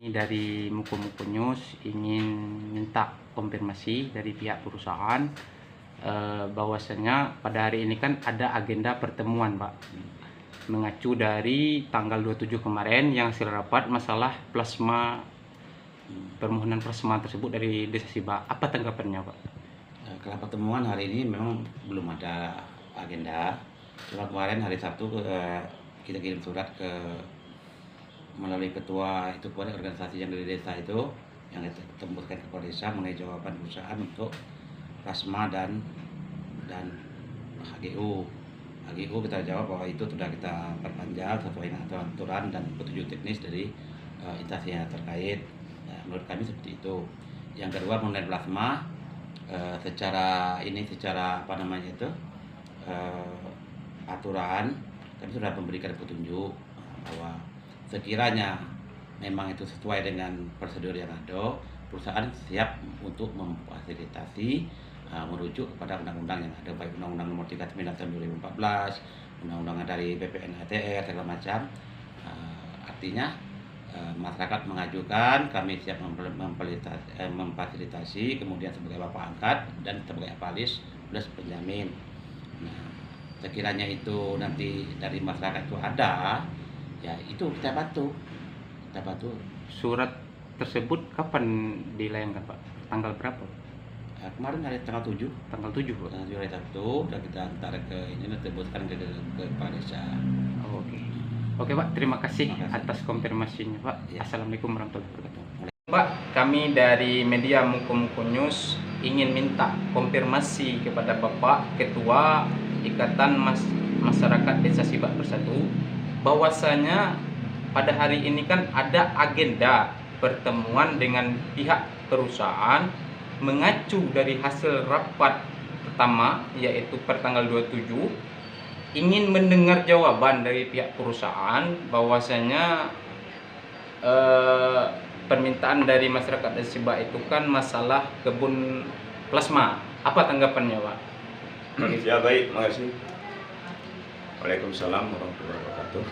Dari Muko News ingin minta konfirmasi dari pihak perusahaan bahwasanya pada hari ini kan ada agenda pertemuan, Pak, mengacu dari tanggal 27 kemarin yang hasil rapat masalah plasma, permohonan plasma tersebut dari Desa Siba. Apa tanggapannya, Pak? Kalau pertemuan hari ini memang belum ada agenda. Cuma kemarin hari Sabtu kita kirim surat melalui ketua itu organisasi yang dari desa itu, yang kita tembuskan ke desa mengenai jawaban perusahaan untuk plasma dan HGU. HGU kita jawab bahwa itu sudah kita perpanjang sesuai dengan aturan dan petunjuk teknis dari instansi yang terkait. Nah, menurut kami seperti itu. Yang kedua mengenai plasma, secara aturan kami sudah memberikan petunjuk bahwa sekiranya memang itu sesuai dengan prosedur yang ada, perusahaan siap untuk memfasilitasi merujuk kepada undang-undang yang ada, baik Undang-Undang Nomor 39 Tahun 2014, undang-undang dari BPN ATR segala macam. Artinya masyarakat mengajukan, kami siap memfasilitasi, kemudian sebagai bapak angkat dan sebagai apalis plus penjamin. Nah, sekiranya itu nanti dari masyarakat itu ada, ya itu kita bantu. Surat tersebut kapan dilayangkan, Pak? Tanggal berapa? Kemarin hari tanggal 7. Tanggal 7, Pak. Tanggal 7 hari Sabtu, dan kita antar ke ini, tebuskan ke Kepala Desa. Oke. Oke, Pak, terima kasih atas konfirmasinya, Pak. Ya. Assalamualaikum warahmatullahi wabarakatuh. Pak, kami dari media Muko News ingin minta konfirmasi kepada Bapak Ketua Ikatan Masyarakat Desa Sibak Bersatu bahwasanya pada hari ini kan ada agenda pertemuan dengan pihak perusahaan mengacu dari hasil rapat pertama, yaitu per tanggal 27, ingin mendengar jawaban dari pihak perusahaan bahwasanya permintaan dari masyarakat Desa Sibak itu kan masalah kebun plasma. Apa tanggapannya, Pak? Ya, baik, makasih. Waalaikumsalam warahmatullahi wabarakatuh.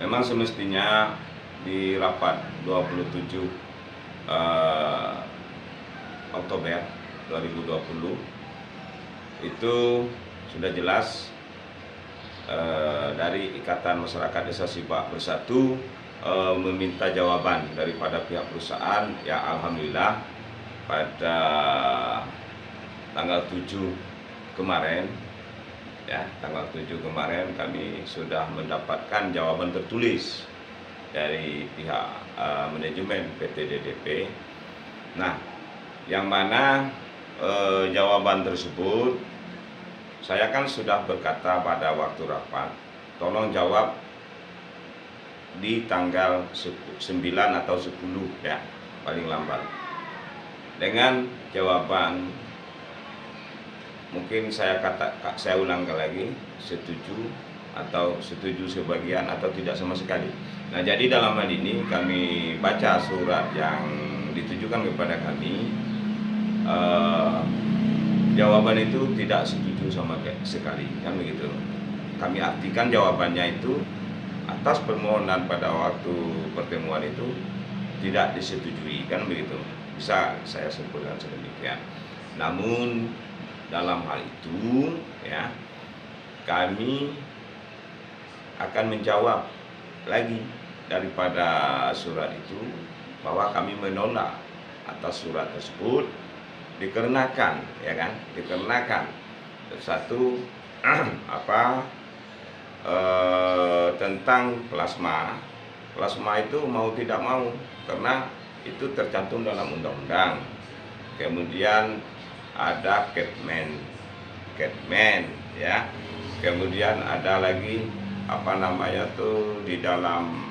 Memang semestinya di rapat 27 Oktober 2020 itu sudah jelas dari Ikatan Masyarakat Desa Sibak Bersatu meminta jawaban daripada pihak perusahaan. Ya, alhamdulillah pada tanggal 7 kemarin, ya, tanggal 7 kemarin kami sudah mendapatkan jawaban tertulis dari pihak manajemen PT DDP. Nah, yang mana jawaban tersebut saya kan sudah berkata pada waktu rapat, tolong jawab di tanggal 9 atau 10, ya, paling lambat, dengan jawaban, mungkin saya ulangkan lagi, setuju atau setuju sebagian atau tidak sama sekali. Nah, jadi dalam hal ini kami baca surat yang ditujukan kepada kami, jawaban itu tidak setuju sama sekali, kan begitu. Kami artikan jawabannya itu atas permohonan pada waktu pertemuan itu tidak disetujui, kan begitu. Bisa saya simpulkan sedemikian. Namun dalam hal itu, ya, kami akan menjawab lagi daripada surat itu bahwa kami menolak atas surat tersebut dikarenakan, ya kan, dikarenakan satu tentang plasma itu mau tidak mau, karena itu tercantum dalam undang-undang. Kemudian ada Ketmen, ya. Kemudian ada lagi di dalam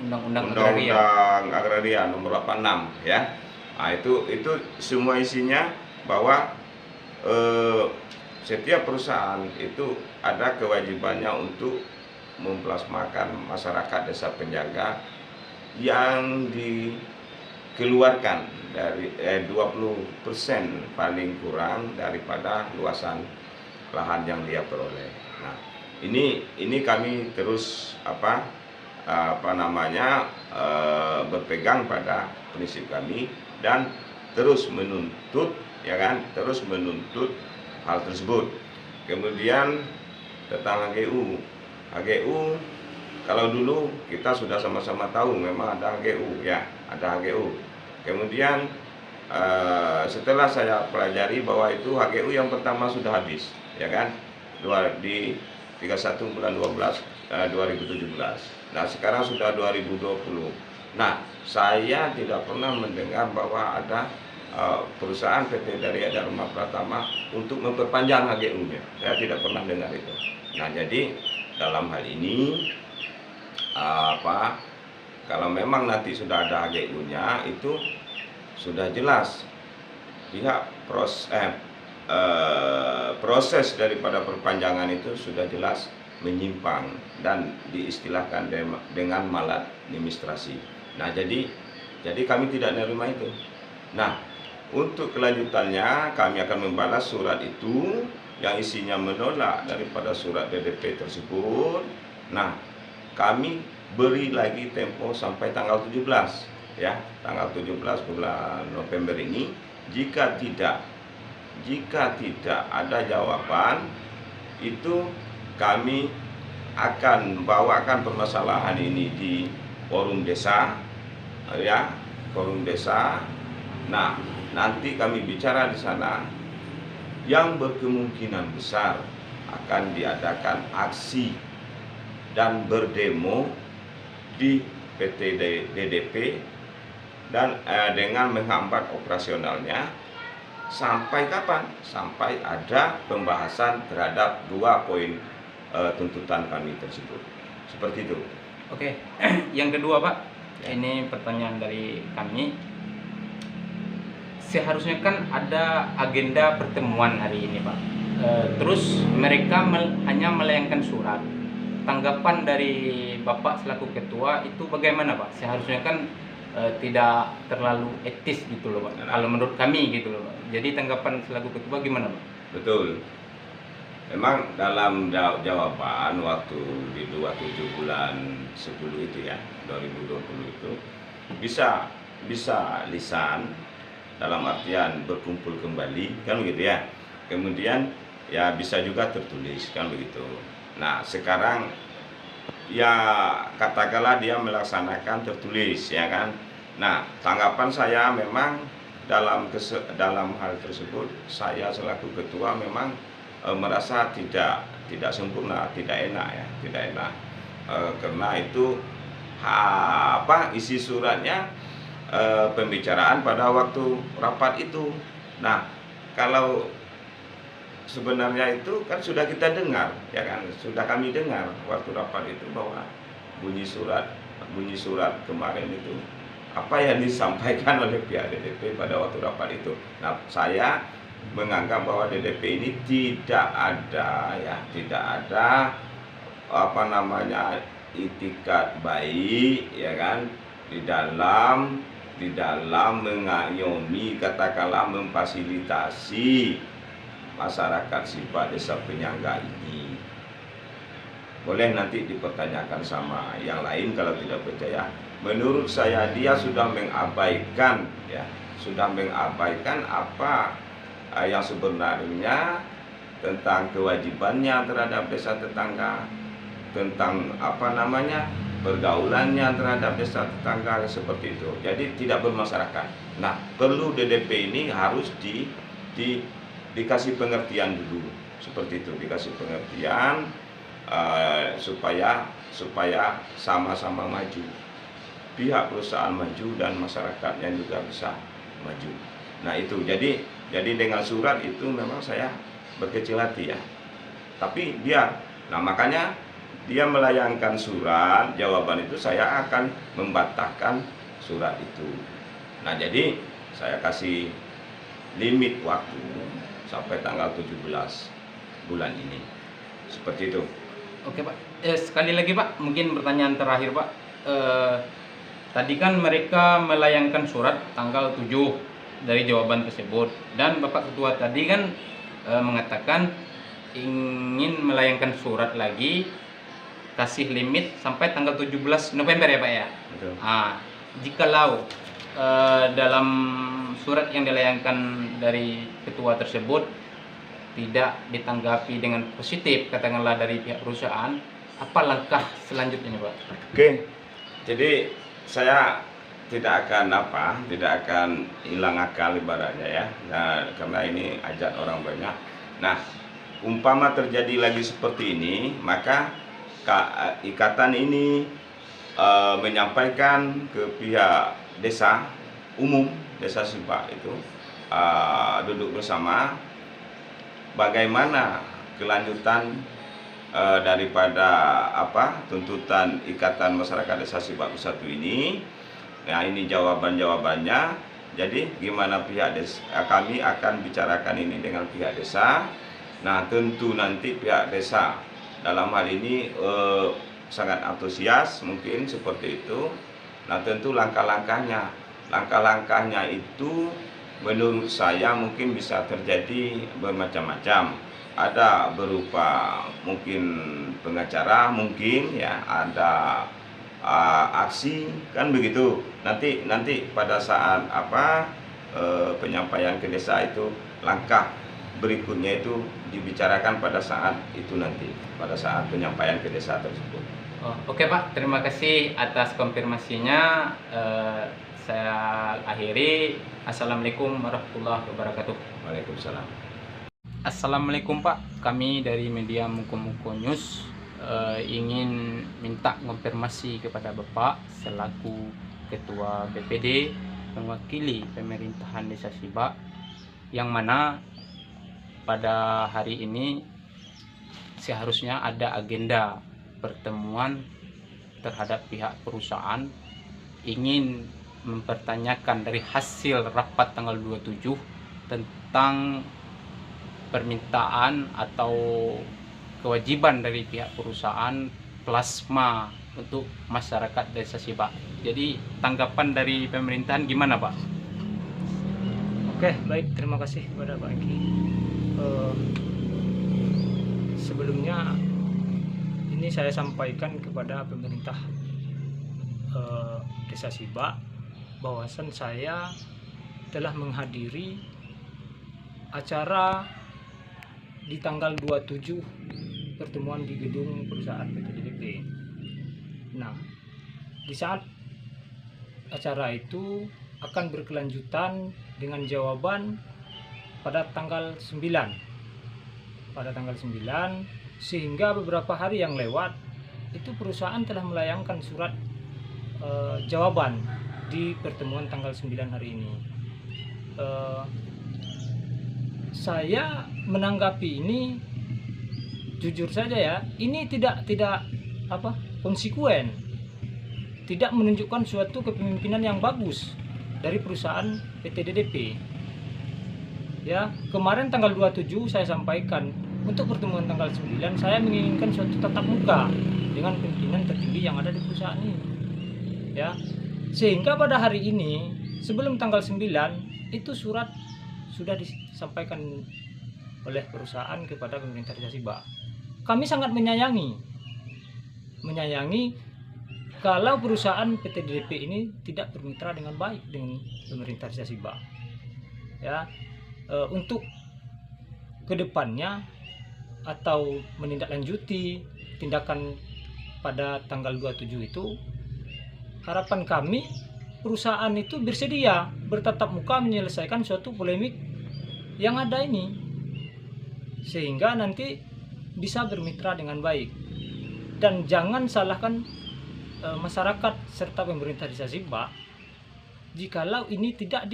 Undang-Undang Agraria nomor 86, ya. Nah, itu semua isinya bahwa setiap perusahaan itu ada kewajibannya untuk memplasmakan masyarakat desa penyangga yang dikeluarkan dari 20% paling kurang daripada luasan lahan yang dia peroleh. Nah, ini kami terus berpegang pada prinsip kami dan terus menuntut, ya kan, terus menuntut hal tersebut. Kemudian tentang HGU, kalau dulu kita sudah sama-sama tahu memang ada HGU, ya, ada HGU. Kemudian setelah saya pelajari bahwa itu HGU yang pertama sudah habis, ya kan, di 31 bulan 12 2017. Nah, sekarang sudah 2020. Nah, saya tidak pernah mendengar bahwa ada perusahaan PT Darya Dharma Pratama untuk memperpanjang HGU-nya. Saya tidak pernah dengar itu. Nah, jadi dalam hal ini kalau memang nanti sudah ada HGU-nya, itu sudah jelas pihak proses daripada perpanjangan itu sudah jelas menyimpang dan diistilahkan dengan maladministrasi. Nah, jadi kami tidak menerima itu. Nah, untuk kelanjutannya kami akan membalas surat itu yang isinya menolak daripada surat DDP tersebut. Nah, kami beri lagi tempo sampai tanggal 17, ya, tanggal 17 bulan November ini. Jika tidak ada jawaban, itu kami akan bawakan permasalahan ini di forum desa, ya, forum desa. Nah, nanti kami bicara di sana, yang berkemungkinan besar akan diadakan aksi dan berdemo di PT DDP dan dengan menghambat operasionalnya sampai kapan? Sampai ada pembahasan terhadap 2 poin tuntutan kami tersebut. Seperti itu. Oke, yang kedua Pak, ini pertanyaan dari kami. Seharusnya kan ada agenda pertemuan hari ini Pak. Terus mereka hanya melayangkan surat. Tanggapan dari Bapak selaku ketua itu bagaimana Pak? Seharusnya kan tidak terlalu etis gitu loh Pak. Kalau menurut kami gitu loh Pak. Jadi tanggapan selaku ketua gimana Pak? Betul. Memang dalam jawaban waktu di 27 bulan 10 itu, ya, 2020 itu bisa lisan dalam artian berkumpul kembali, kan begitu ya. Kemudian ya bisa juga tertulis, kan begitu. Nah, sekarang ya katakanlah dia melaksanakan tertulis, ya kan. Nah, tanggapan saya memang dalam hal tersebut, saya selaku ketua memang merasa tidak sempurna, tidak enak, ya, tidak enak. Karena itu isi suratnya pembicaraan pada waktu rapat itu. Nah, kalau sebenarnya itu kan sudah kita dengar, ya kan, sudah kami dengar waktu rapat itu bahwa bunyi surat kemarin itu apa yang disampaikan oleh pihak DDP pada waktu rapat itu. Nah, saya menganggap bahwa DDP ini tidak ada itikat baik, ya kan, di dalam mengayomi, katakanlah memfasilitasi masyarakat sifat desa penyangga ini. Boleh nanti dipertanyakan sama yang lain kalau tidak percaya. Menurut saya dia sudah mengabaikan, ya, apa yang sebenarnya tentang kewajibannya terhadap desa tetangga, tentang pergaulannya terhadap desa tetangga, seperti itu. Jadi tidak bermasyarakat. Nah, perlu DDP ini harus dikasih pengertian dulu, seperti itu, dikasih pengertian supaya sama-sama maju, pihak perusahaan maju dan masyarakatnya juga bisa maju. Nah, itu jadi dengan surat itu memang saya berkecil hati, ya, tapi makanya dia melayangkan surat, jawaban itu saya akan membatalkan surat itu. Nah, jadi saya kasih limit waktu sampai tanggal 17 bulan ini. Seperti itu. Oke Pak, sekali lagi Pak, mungkin pertanyaan terakhir Pak. Tadi kan mereka melayangkan surat tanggal 7 dari jawaban tersebut, dan Bapak Ketua tadi kan mengatakan ingin melayangkan surat lagi, kasih limit sampai tanggal 17 November ya Pak ya. Betul. Jikalau dalam surat yang dilayangkan dari ketua tersebut tidak ditanggapi dengan positif, katakanlah dari pihak perusahaan, apa langkah selanjutnya Pak? Oke, jadi saya tidak akan hilang akal ibaratnya ya. Nah, karena ini ajat orang banyak. Nah, umpama terjadi lagi seperti ini, maka ikatan ini menyampaikan ke pihak desa umum, desa Sibak itu duduk bersama bagaimana kelanjutan daripada tuntutan Ikatan Masyarakat Desa Sibak Bersatu ini. Nah, ini jawabannya. Jadi gimana pihak desa, kami akan bicarakan ini dengan pihak desa. Nah, tentu nanti pihak desa dalam hal ini sangat antusias mungkin seperti itu. Nah, tentu langkah-langkahnya itu menurut saya mungkin bisa terjadi bermacam-macam. Ada berupa mungkin pengacara, mungkin ya ada aksi, kan begitu. Nanti pada saat penyampaian ke desa itu, langkah berikutnya itu dibicarakan pada saat itu nanti, pada saat penyampaian ke desa tersebut. Oke Pak, terima kasih atas konfirmasinya. Saya akhiri. Assalamualaikum warahmatullahi wabarakatuh. Waalaikumsalam. Assalamualaikum Pak, kami dari media Muko News ingin minta konfirmasi kepada Bapak selaku Ketua BPD mewakili pemerintahan Desa Sibak, yang mana pada hari ini seharusnya ada agenda pertemuan terhadap pihak perusahaan, ingin mempertanyakan dari hasil rapat tanggal 27 tentang permintaan atau kewajiban dari pihak perusahaan plasma untuk masyarakat Desa Sibak. Jadi tanggapan dari pemerintahan gimana Pak? Oke, baik, terima kasih kepada Pak Eki. Sebelumnya ini saya sampaikan kepada pemerintah Desa Sibak bahwasan saya telah menghadiri acara di tanggal 27 pertemuan di gedung perusahaan PT DDP. Nah, di saat acara itu akan berkelanjutan dengan jawaban pada tanggal 9. Pada tanggal 9, sehingga beberapa hari yang lewat itu perusahaan telah melayangkan surat jawaban di pertemuan tanggal 9 hari ini. Saya menanggapi ini jujur saja ya, ini tidak konsekuen, tidak menunjukkan suatu kepemimpinan yang bagus dari perusahaan PT DDP. Ya, kemarin tanggal 27 saya sampaikan untuk pertemuan tanggal 9 saya menginginkan suatu tatap muka dengan pimpinan tertinggi yang ada di perusahaan ini. Ya, sehingga pada hari ini sebelum tanggal 9 itu surat sudah disampaikan oleh perusahaan kepada pemerintah Desa Sibak. Kami sangat menyayangi kalau perusahaan PT DDP ini tidak bermitra dengan baik dengan pemerintah Desa Sibak. Ya, untuk kedepannya atau menindaklanjuti tindakan pada tanggal 27 itu, harapan kami perusahaan itu bersedia bertatap muka menyelesaikan suatu polemik yang ada ini, sehingga nanti bisa bermitra dengan baik. Dan jangan salahkan masyarakat serta pemerintah Desa Sibak jikalau ini tidak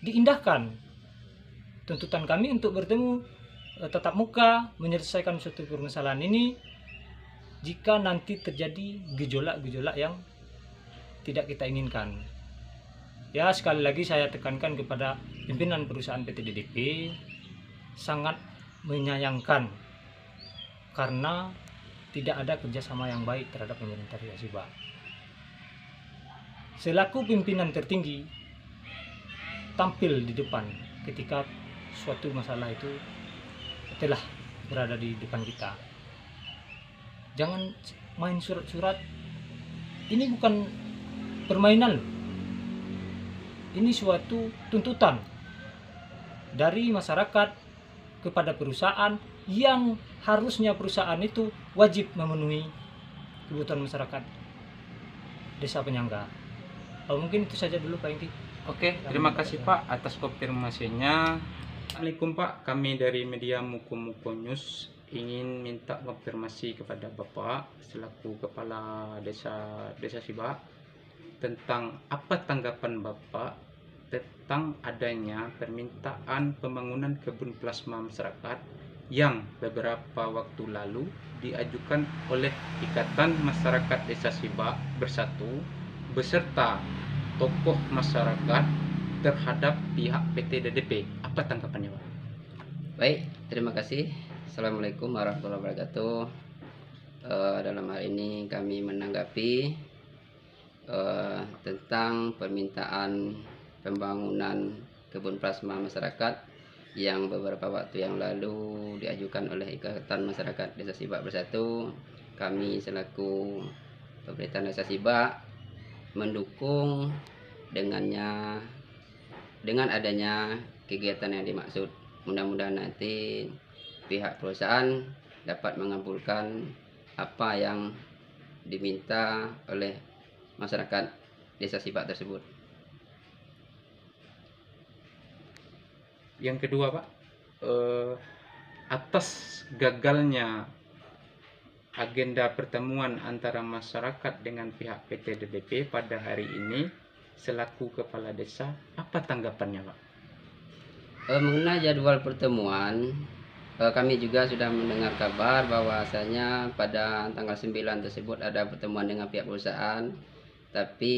diindahkan. Tuntutan kami untuk bertemu tatap muka menyelesaikan suatu permasalahan ini jika nanti terjadi gejolak-gejolak yang tidak kita inginkan. Ya, sekali lagi saya tekankan kepada pimpinan perusahaan PT DDP, sangat menyayangkan karena tidak ada kerjasama yang baik terhadap pemerintah Desa Sibak. Selaku pimpinan tertinggi tampil di depan ketika suatu masalah itu telah berada di depan kita. Jangan main surat-surat. Ini bukan permainan loh. Ini suatu tuntutan dari masyarakat kepada perusahaan yang harusnya perusahaan itu wajib memenuhi kebutuhan masyarakat desa penyangga. Mungkin itu saja dulu Pak Inti. Oke, terima kasih Pak atas konfirmasinya. Assalamualaikum Pak, kami dari media Muko News ingin minta konfirmasi kepada Bapak selaku Kepala Desa Sibak tentang apa tanggapan Bapak tentang adanya permintaan pembangunan kebun plasma masyarakat yang beberapa waktu lalu diajukan oleh Ikatan Masyarakat Desa Sibak Bersatu beserta tokoh masyarakat terhadap pihak PT DDP. Apa tanggapannya Pak? Baik, terima kasih. Assalamualaikum warahmatullahi wabarakatuh. Dalam hal ini kami menanggapi tentang permintaan pembangunan kebun plasma masyarakat yang beberapa waktu yang lalu diajukan oleh Ikatan Masyarakat Desa Sibak Bersatu. Kami selaku pemerintahan Desa Sibak mendukung dengan adanya kegiatan yang dimaksud. Mudah-mudahan nanti pihak perusahaan dapat mengabulkan apa yang diminta oleh masyarakat Desa Sibak tersebut. Yang kedua Pak, atas gagalnya agenda pertemuan antara masyarakat dengan pihak PT DDP pada hari ini selaku Kepala Desa, apa tanggapannya Pak? Mengenai jadwal pertemuan, kami juga sudah mendengar kabar bahwasanya pada tanggal 9 tersebut ada pertemuan dengan pihak perusahaan. Tapi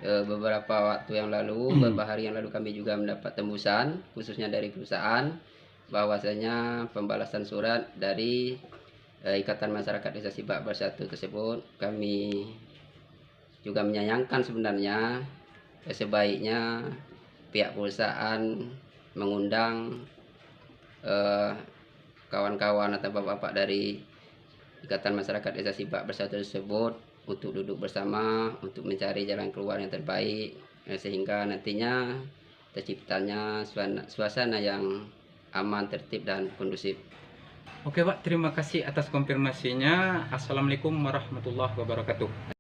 beberapa waktu yang lalu, beberapa hari yang lalu kami juga mendapat tembusan khususnya dari perusahaan bahwasanya pembalasan surat dari Ikatan Masyarakat Desa Sibak Bersatu tersebut. Kami juga menyayangkan sebenarnya sebaiknya pihak perusahaan mengundang kawan-kawan atau bapak-bapak dari Ikatan Masyarakat Desa Sibak Bersatu tersebut untuk duduk bersama untuk mencari jalan keluar yang terbaik sehingga nantinya terciptanya suasana yang aman, tertib dan kondusif. Oke Pak, terima kasih atas konfirmasinya. Assalamualaikum warahmatullahi wabarakatuh.